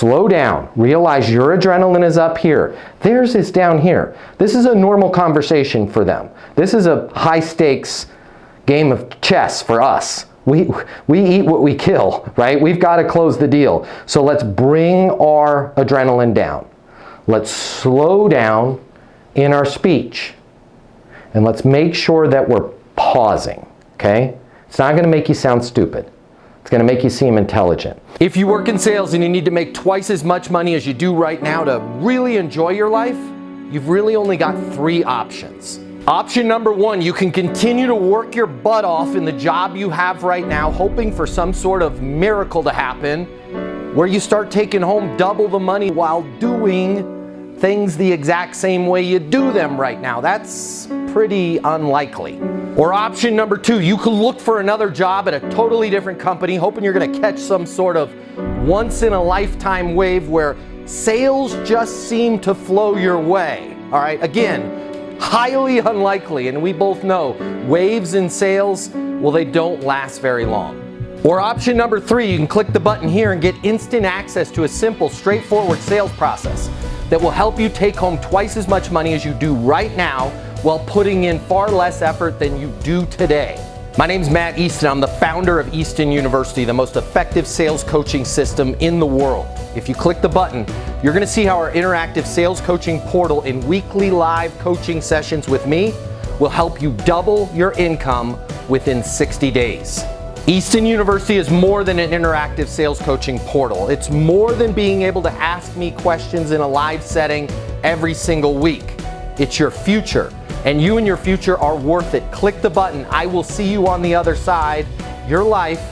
slow down. Realize your adrenaline is up here. Theirs is down here. This is a normal conversation for them. This is a high stakes game of chess for us. We eat what we kill, right? We've got to close the deal. So let's bring our adrenaline down. Let's slow down in our speech. And let's make sure that we're pausing, okay? It's not going to make you sound stupid. It's going to make you seem intelligent. If you work in sales and you need to make twice as much money as you do right now to really enjoy your life, you've really only got 3 options. Option number 1, you can continue to work your butt off in the job you have right now, hoping for some sort of miracle to happen, where you start taking home double the money while doing things the exact same way you do them right now. That's pretty unlikely. Or option number 2, you can look for another job at a totally different company, hoping you're going to catch some sort of once-in-a-lifetime wave where sales just seem to flow your way. All right, again, highly unlikely, and we both know waves in sales, well, they don't last very long. Or option number 3, you can click the button here and get instant access to a simple, straightforward sales process that will help you take home twice as much money as you do right now while putting in far less effort than you do today. My name's Matt Easton. I'm the founder of Easton University, the most effective sales coaching system in the world. If you click the button, you're going to see how our interactive sales coaching portal and weekly live coaching sessions with me will help you double your income within 60 days. Easton University is more than an interactive sales coaching portal. It's more than being able to ask me questions in a live setting every single week. It's your future, and you and your future are worth it. Click the button. I will see you on the other side. Your life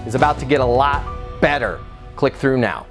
is about to get a lot better. Click through now.